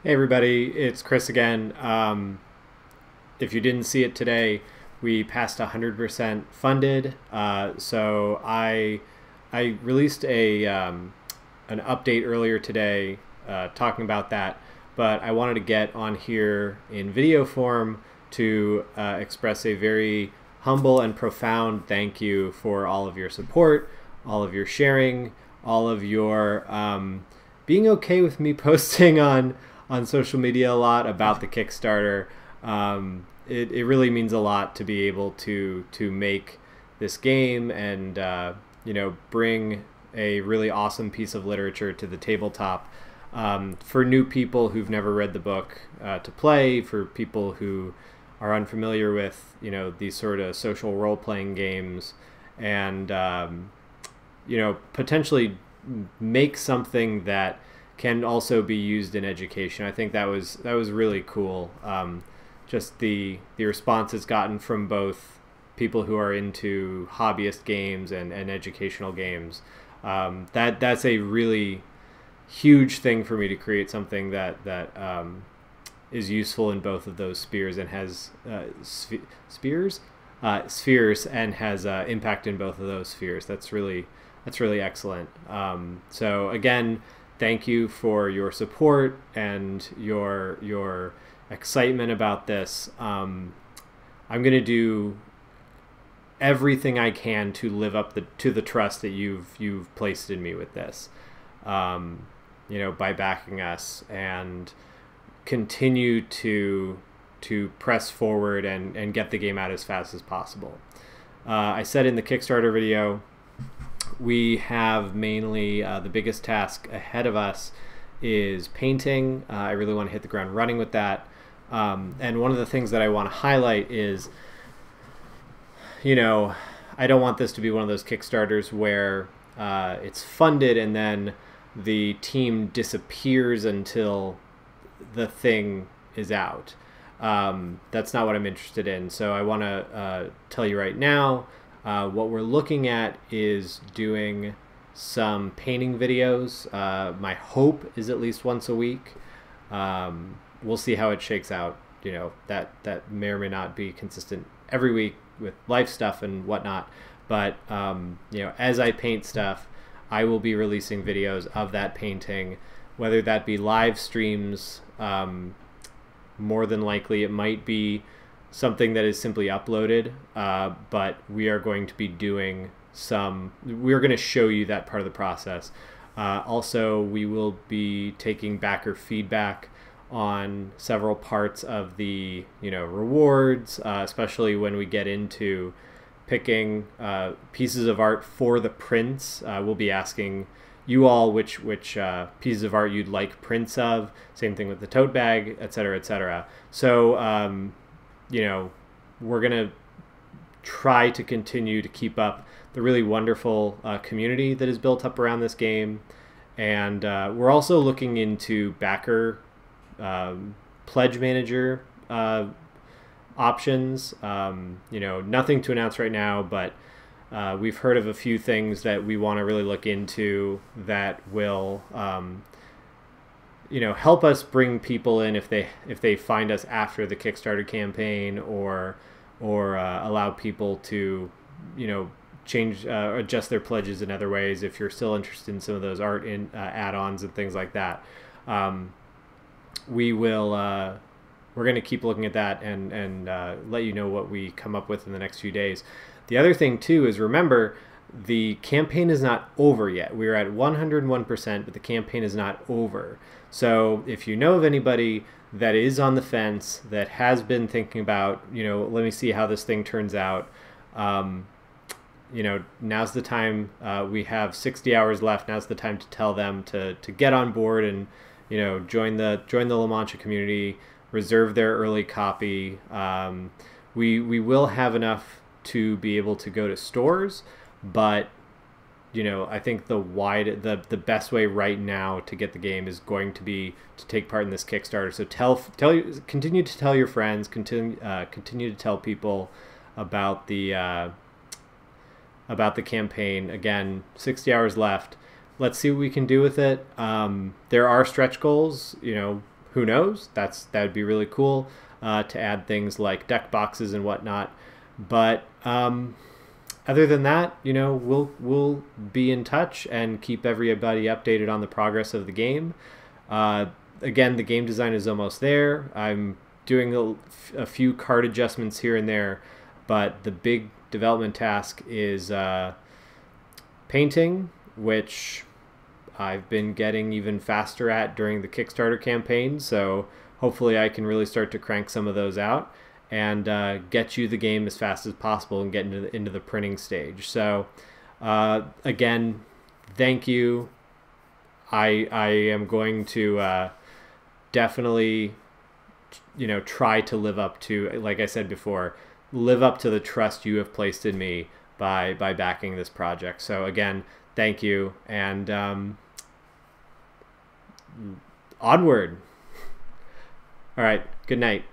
Hey everybody, it's Chris again. If you didn't see it today, we passed 100% funded. So I released an update earlier today talking about that, but I wanted to get on here in video form to express a very humble and profound thank you for all of your support, all of your sharing, all of your being okay with me posting on social media a lot about the Kickstarter. It really means a lot to be able to make this game and bring a really awesome piece of literature to the tabletop for new people who've never read the book to play, for people who are unfamiliar with these sort of social role-playing games, and potentially make something that can also be used in education. I think that was really cool. Just the response it's gotten from both people who are into hobbyist games and educational games. That's a really huge thing for me to create something that is useful in both of those spheres and has spheres and has impact in both of those spheres. That's really excellent. So again, thank you for your support and your excitement about this. I'm going to do everything I can to live up to the trust that you've placed in me with this. By backing us and continue to press forward and get the game out as fast as possible. I said in the Kickstarter video, we have mainly the biggest task ahead of us is painting. I really want to hit the ground running with that. And one of the things that I want to highlight is, I don't want this to be one of those Kickstarters where it's funded and then the team disappears until the thing is out. That's not what I'm interested in. So I want to tell you right now, what we're looking at is doing some painting videos. My hope is at least once a week. We'll see how it shakes out. That may or may not be consistent every week with life stuff and whatnot. But as I paint stuff, I will be releasing videos of that painting, whether that be live streams. More than likely it might be something that is simply uploaded, but we are going to be doing we're going to show you that part of the process. Also, we will be taking backer feedback on several parts of the rewards, especially when we get into picking pieces of art for the prints. We'll be asking you all which pieces of art you'd like prints of. Same thing with the tote bag, etc., etc. So we're gonna try to continue to keep up the really wonderful community that is built up around this game, and we're also looking into backer pledge manager options. Nothing to announce right now, but we've heard of a few things that we want to really look into that will help us bring people in if they find us after the Kickstarter campaign, or allow people to change adjust their pledges in other ways if you're still interested in some of those art in add-ons and things like that. We're going to keep looking at that and let you know what we come up with in the next few days. The other thing too is, remember, the campaign is not over yet. We're at 101%, but the campaign is not over. So if you know of anybody that is on the fence, that has been thinking about, let me see how this thing turns out, now's the time. We have 60 hours left. Now's the time to tell them to get on board and join the La Mancha community, reserve their early copy. We will have enough to be able to go to stores, but I think the best way right now to get the game is going to be to take part in this Kickstarter. So continue to tell your friends, continue to tell people about the campaign. Again, 60 hours left. Let's see what we can do with it. There are stretch goals. who knows? That would be really cool to add things like deck boxes and whatnot. But other than that, we'll be in touch and keep everybody updated on the progress of the game. Again, the game design is almost there. I'm doing a few card adjustments here and there, but the big development task is painting, which I've been getting even faster at during the Kickstarter campaign. So hopefully I can really start to crank some of those out and get you the game as fast as possible and get into the printing stage. So again, thank you. I am going to definitely try to live up to, like I said before, live up to the trust you have placed in me by backing this project. So again, thank you, and onward. All right, good night.